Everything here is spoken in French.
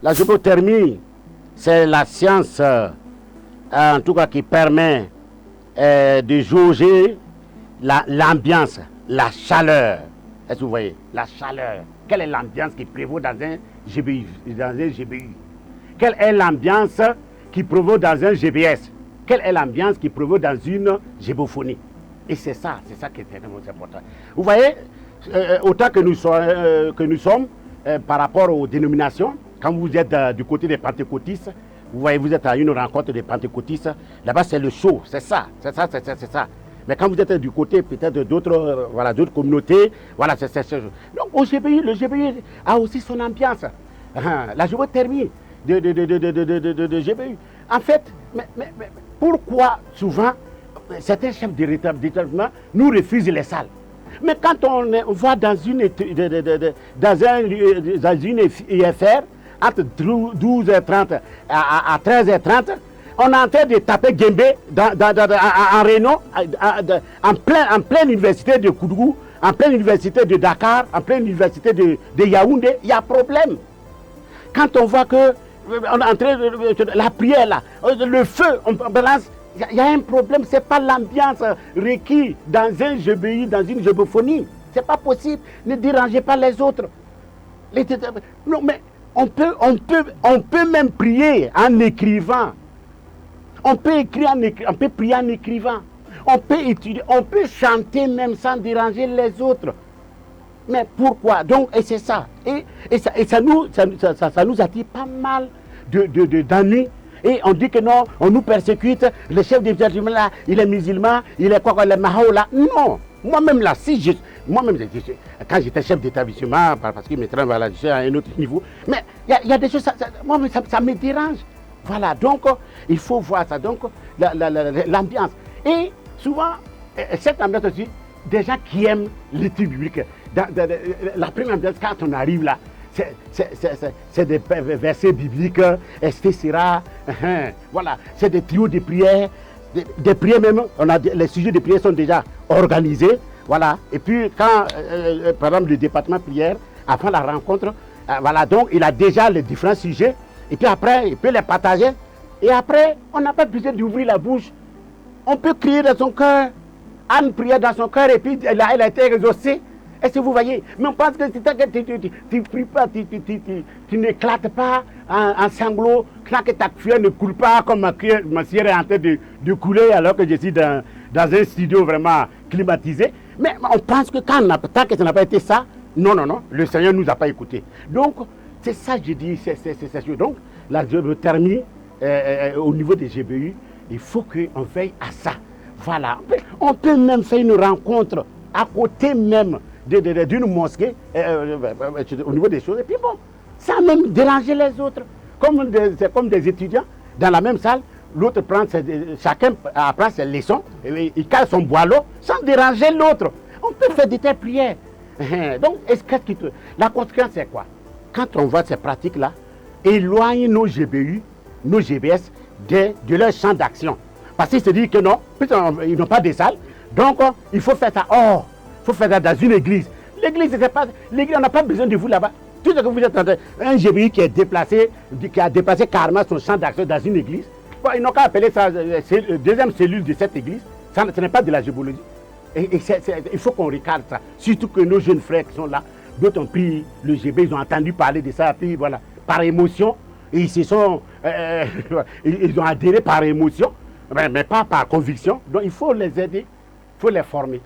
La géothermie, c'est la science, en tout cas, qui permet de jauger l'ambiance, la chaleur. Est-ce que vous voyez? La chaleur. Quelle est l'ambiance qui prévaut dans un GBU, Quelle est l'ambiance qui prévaut dans un GBS? Quelle est l'ambiance qui prévaut dans une géophonie? Et c'est ça qui est tellement important. Vous voyez, autant que nous sommes par rapport aux dénominations, quand vous êtes du côté des pentecôtistes, vous voyez, vous êtes à une rencontre des pentecôtistes, là-bas c'est le show, c'est ça. Mais quand vous êtes du côté peut-être d'autres d'autres communautés, voilà, c'est ça. Donc au GBU, le GBU a aussi son ambiance. La géothermie de GBU. En fait, mais pourquoi souvent certains chefs d'établissement nous refusent les salles? Mais quand on va dans une IFR, entre 12h30 à 13h30, on est en train de taper Gembe en Réunion, en pleine université de Koudougou, en pleine université de Dakar, en pleine université de Yaoundé, il y a problème. Quand on voit que on est en train de la prière là, le feu, on balance, il y a un problème, c'est pas l'ambiance requise dans un GBI, dans une géophonie. C'est pas possible, ne dérangez pas les autres. Non, mais on peut même prier en écrivant. On peut prier en écrivant. On peut étudier, on peut chanter même sans déranger les autres. Mais pourquoi? Donc, et c'est ça. Et ça nous attire pas mal d'années. Et on dit que non, on nous persécute, le chef d'établissement là, il est musulman, il est quoi, il est Mahao là. Non, moi-même là, quand j'étais chef d'établissement, parce que mes travaux, je suis à un autre niveau, mais il y a des choses, moi ça me dérange. Voilà, donc il faut voir ça, donc l'ambiance. Et souvent, cette ambiance aussi, des gens qui aiment l'étude biblique, la première ambiance, quand on arrive là, c'est des versets bibliques, etc. Voilà, c'est des trios de prières, des prières même, les sujets de prière sont déjà organisés. Voilà, et puis quand, par exemple, le département prière, avant la rencontre, voilà, donc il a déjà les différents sujets, et puis après, il peut les partager, et après, on n'a pas besoin d'ouvrir la bouche. On peut crier dans son cœur, Anne priait dans son cœur, et puis elle a été exaucée. Est-ce que vous voyez? Mais on pense que tu ne pries pas, tu n'éclates pas en sanglots, que ta cuillère ne coule pas comme ma cuillère est en train de couler alors que je suis dans un studio vraiment climatisé. Mais on pense que tant que ça n'a pas été ça, non, le Seigneur ne nous a pas écoutés. Donc, c'est ça que je dis, c'est ça. Donc, la géothermie, au niveau des GBU, il faut qu'on veille à ça. Voilà. On peut même faire une rencontre à côté même d'une mosquée, au niveau des choses, et puis bon, sans même déranger les autres. C'est comme des étudiants dans la même salle, l'autre chacun apprend ses leçons, et il cale son boileau sans déranger l'autre. On peut faire des telles prières. Donc, la conséquence, c'est quoi? Quand on voit ces pratiques-là, éloigne nos GBU, nos GBS de leur champ d'action. Parce qu'ils se disent que non, ils n'ont pas de salle, donc il faut faire ça hors. Il faut faire ça dans une église. L'église, on n'a pas besoin de vous là-bas. Tout ce que vous êtes en train, un GBI qui a déplacé carrément son champ d'action dans une église, bon, ils n'ont qu'à appeler ça la deuxième cellule de cette église. Ce n'est pas de la géologie. Il faut qu'on regarde ça. Surtout que nos jeunes frères qui sont là, d'autres ont pris le GB, ils ont entendu parler de ça, puis voilà, par émotion, et ils ont adhéré par émotion, mais pas par conviction. Donc il faut les aider, il faut les former.